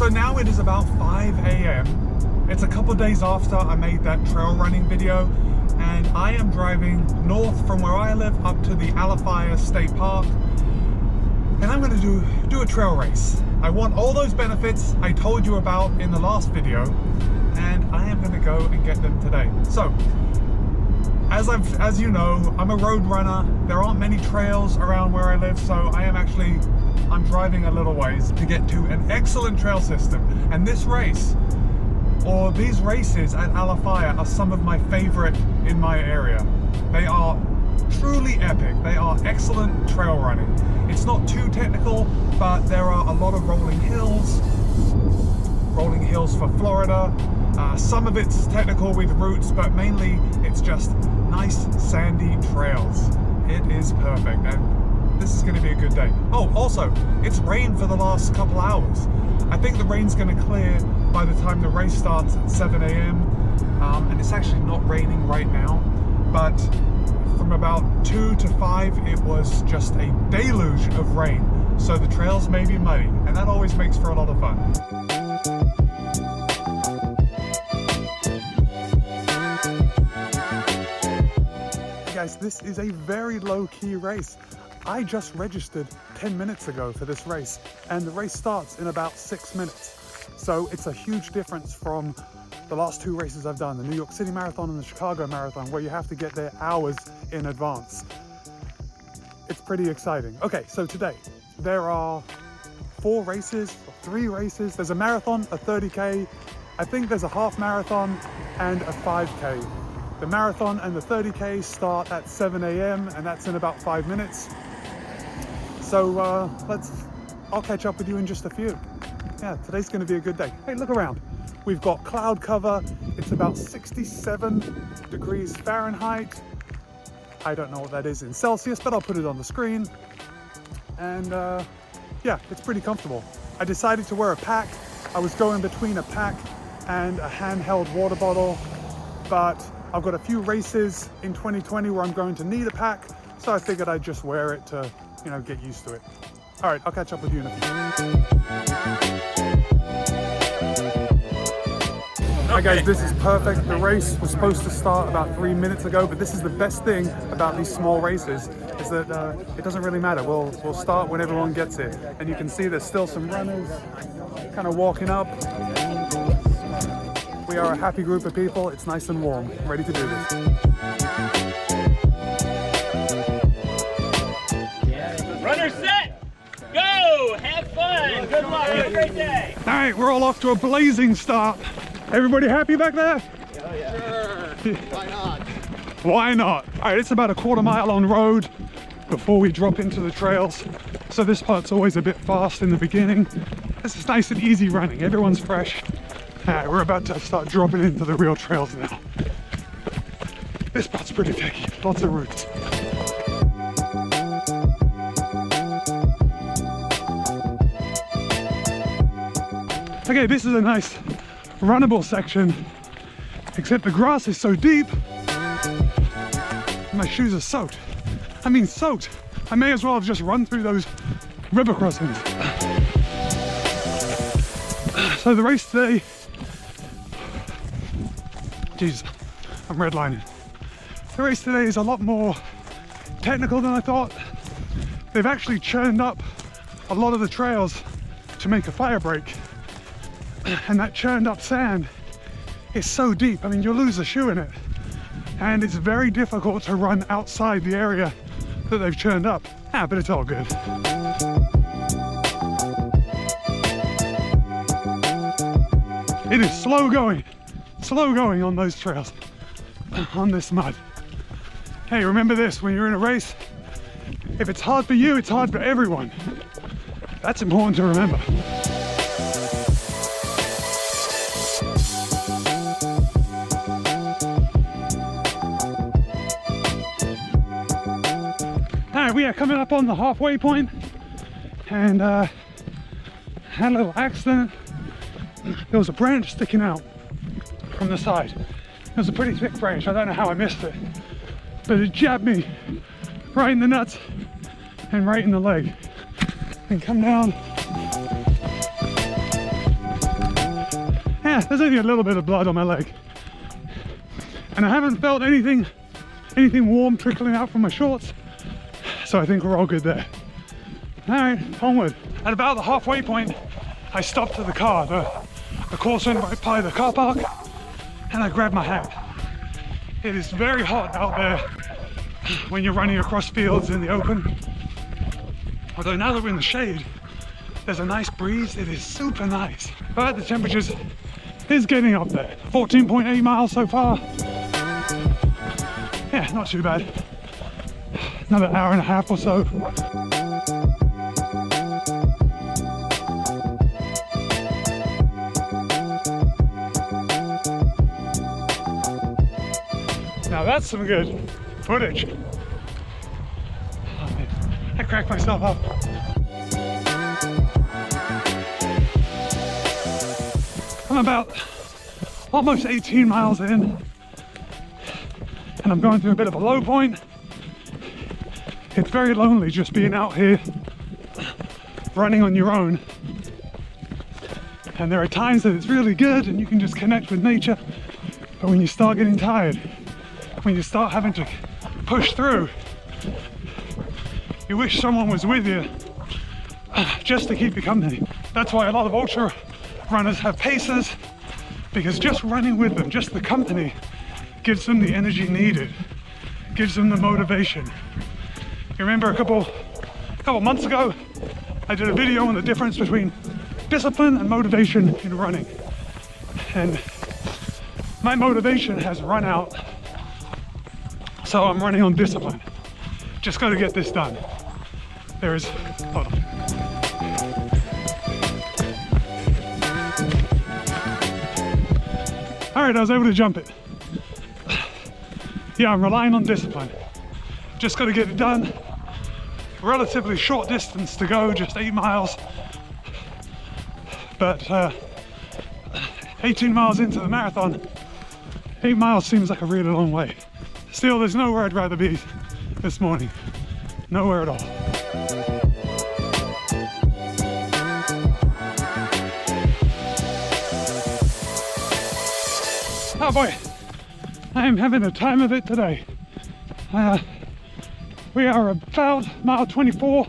So now it is about 5 a.m. It's a couple days after I made that trail running video, and I am driving north from where I live up to the Alafaya State Park, and I'm going to do a trail race. I want all those benefits I told you about in the last video, and I am going to go and get them today. So as you know, I'm a road runner. There aren't many trails around where I live, so I'm driving a little ways to get to an excellent trail system. And this race, or these races at Alafaya, are some of my favorite in my area. They are truly epic. They are excellent trail running. It's not too technical, but there are a lot of rolling hills for Florida. Some of it's technical with routes, but mainly it's just nice sandy trails. It is perfect, and this is going to be a good day. Oh, also, it's rained for the last couple hours. I think the rain's going to clear by the time the race starts at 7 a.m. And it's actually not raining right now, but from about 2 to 5 it was just a deluge of rain, so the trails may be muddy, and that always makes for a lot of fun. Guys, this is a very low-key race. I just registered 10 minutes ago for this race, and the race starts in about 6 minutes. So it's a huge difference from the last 2 races I've done, the New York City Marathon and the Chicago Marathon, where you have to get there hours in advance. It's pretty exciting. Okay, so today there are 3 races. There's a marathon, a 30K, I think there's a half marathon and a 5K. The marathon and the 30K start at 7 a.m. and that's in about 5 minutes. So I'll catch up with you in just a few. Yeah, today's gonna be a good day. Hey, look around. We've got cloud cover. It's about 67 degrees Fahrenheit. I don't know what that is in Celsius, but I'll put it on the screen. And yeah, it's pretty comfortable. I decided to wear a pack. I was going between a pack and a handheld water bottle, but I've got a few races in 2020 where I'm going to need a pack, so I figured I'd just wear it to, you know, get used to it. All right, I'll catch up with you in a few. Hi guys, this is perfect. The race was supposed to start about 3 minutes ago, but this is the best thing about these small races, is that it doesn't really matter. We'll start when everyone gets here. And you can see there's still some runners kind of walking up. We are a happy group of people. It's nice and warm, ready to do this. Runners set, go, have fun, good luck, have a great day. All right, we're all off to a blazing start. Everybody happy back there? Oh yeah. Sure. Why not? Why not? All right, it's about a quarter mile on road before we drop into the trails. So this part's always a bit fast in the beginning. This is nice and easy running. Everyone's fresh. All right, we're about to start dropping into the real trails now. This part's pretty techy, lots of routes. Okay, this is a nice runnable section, except the grass is so deep. My shoes are soaked. I mean soaked. I may as well have just run through those river crossings. So the race today, jeez, I'm redlining. The race today is a lot more technical than I thought. They've actually churned up a lot of the trails to make a fire break. And that churned up sand is so deep, I mean, you'll lose a shoe in it. And it's very difficult to run outside the area that they've churned up. Ah, but it's all good. It is slow going on those trails, on this mud. Hey, remember this, when you're in a race, if it's hard for you, it's hard for everyone. That's important to remember. Alright, we are coming up on the halfway point, and had a little accident. There was a branch sticking out from the side. It was a pretty thick branch. I don't know how I missed it, but it jabbed me right in the nuts and right in the leg. And come down there's only a little bit of blood on my leg. And I haven't felt anything warm trickling out from my shorts. So I think we're all good there. All right, onward. At about the halfway point, I stopped at the car. The course went right by the car park, and I grabbed my hat. It is very hot out there when you're running across fields in the open. Although now that we're in the shade, there's a nice breeze. It is super nice. But the temperatures is getting up there. 14.8 miles so far. Yeah, not too bad. Another hour and a half or so. Now that's some good footage. Oh man, I cracked myself up. I'm about almost 18 miles in, and I'm going through a bit of a low point. It's very lonely just being out here running on your own, and there are times that it's really good and you can just connect with nature, but when you start getting tired, when you start having to push through, you wish someone was with you just to keep you company. That's why a lot of ultra runners have pacers, because just running with them, just the company, gives them the energy needed, gives them the motivation. You remember a couple months ago, I did a video on the difference between discipline and motivation in running. And my motivation has run out, so I'm running on discipline. Just got to get this done. There is, hold on. All right, I was able to jump it. Yeah, I'm relying on discipline. Just got to get it done. Relatively short distance to go, just 8 miles. But 18 miles into the marathon, 8 miles seems like a really long way. Still, there's nowhere I'd rather be this morning. Nowhere at all. Oh boy, I am having a time of it today. We are about mile 24,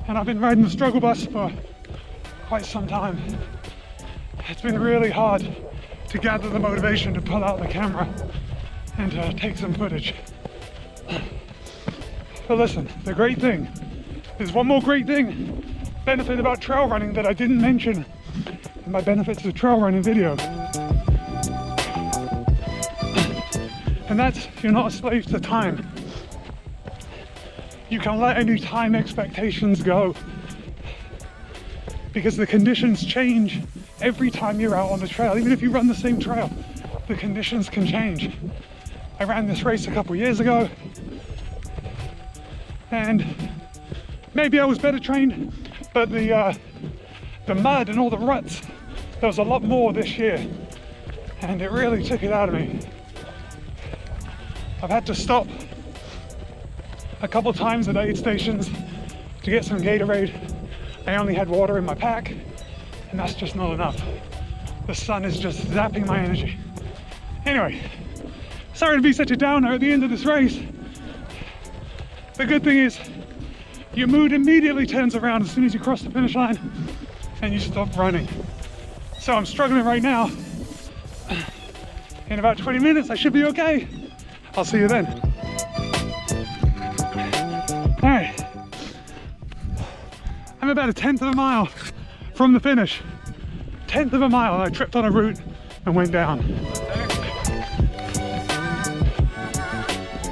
and I've been riding the struggle bus for quite some time. It's been really hard to gather the motivation to pull out the camera and take some footage. But listen, the great thing, there's one more great benefit about trail running that I didn't mention in my benefits of trail running video. And that's, you're not a slave to time. You can let any time expectations go, because the conditions change every time you're out on the trail. Even if you run the same trail, the conditions can change. I ran this race a couple years ago, and maybe I was better trained, but the mud and all the ruts, there was a lot more this year, and it really took it out of me. I've had to stop a couple times at aid stations to get some Gatorade. I only had water in my pack, and that's just not enough. The sun is just zapping my energy. Anyway, sorry to be such a downer at the end of this race. The good thing is, your mood immediately turns around as soon as you cross the finish line and you stop running. So I'm struggling right now. In about 20 minutes, I should be okay. I'll see you then. All right. I'm about 1/10 of a mile from the finish. 1/10 of a mile, and I tripped on a root and went down.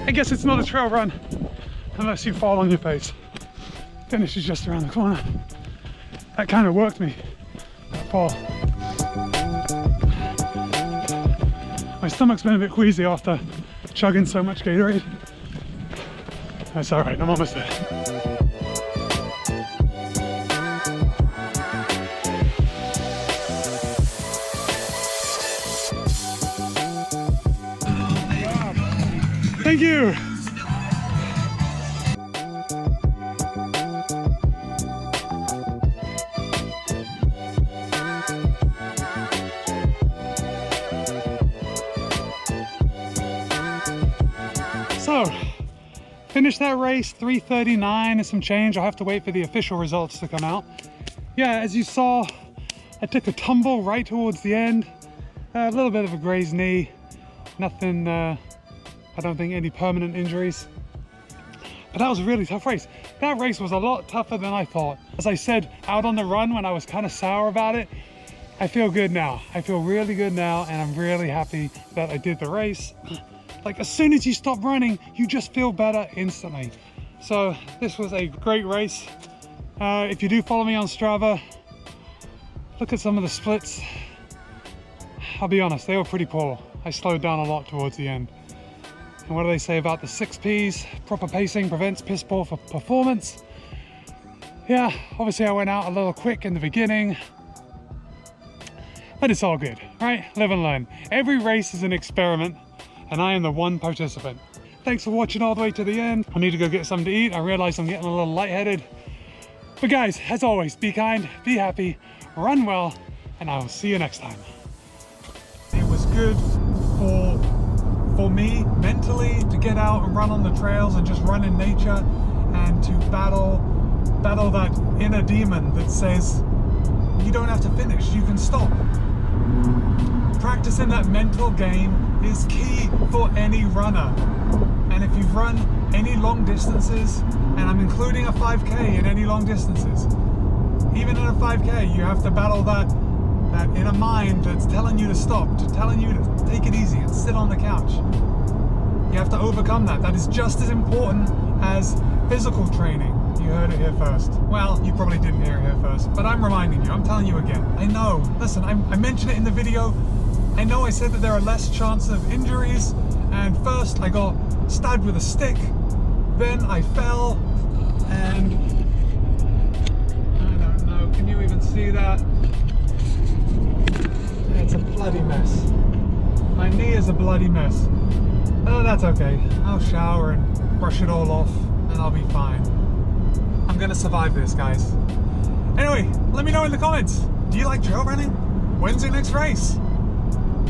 I guess it's not a trail run unless you fall on your face. Finish is just around the corner. That kind of worked me, that fall. My stomach's been a bit queasy after chugging so much Gatorade. That's all right, I'm almost there. Thank you. finished that race, 3:39 and some change. I'll have to wait for the official results to come out. Yeah, as you saw, I took a tumble right towards the end. A little bit of a grazed knee. Nothing, I don't think any permanent injuries. But that was a really tough race. That race was a lot tougher than I thought. As I said out on the run when I was kind of sour about it, I feel good now. I feel really good now, and I'm really happy that I did the race. Like, as soon as you stop running, you just feel better instantly. So this was a great race. If you do follow me on Strava, look at some of the splits. I'll be honest, they were pretty poor. I slowed down a lot towards the end. And what do they say about the 6 Ps? Proper pacing prevents piss poor for performance. Yeah, obviously I went out a little quick in the beginning, but it's all good, right? Live and learn. Every race is an experiment, and I am the one participant. Thanks for watching all the way to the end. I need to go get something to eat. I realize I'm getting a little lightheaded. But guys, as always, be kind, be happy, run well, and I will see you next time. It was good for me mentally to get out and run on the trails and just run in nature, and to battle that inner demon that says you don't have to finish, you can stop. Practicing that mental game is key for any runner. And if you've run any long distances, and I'm including a 5K in any long distances, even in a 5K, you have to battle that inner mind that's telling you to stop, telling you to take it easy and sit on the couch. You have to overcome that. That is just as important as physical training. You heard it here first. Well, you probably didn't hear it here first, but I'm reminding you, I'm telling you again. I know, listen, I mentioned it in the video. I know I said that there are less chance of injuries, and first I got stabbed with a stick, then I fell, and I don't know, can you even see that? It's a bloody mess. My knee is a bloody mess. Oh, that's okay. I'll shower and brush it all off, and I'll be fine. I'm gonna survive this, guys. Anyway, let me know in the comments. Do you like trail running? When's your next race?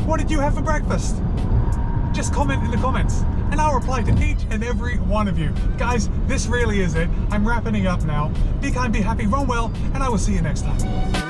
What did you have for breakfast? Just comment in the comments, and I'll reply to each and every one of you. Guys, this really is it. I'm wrapping it up now. Be kind, be happy, run well, and I will see you next time.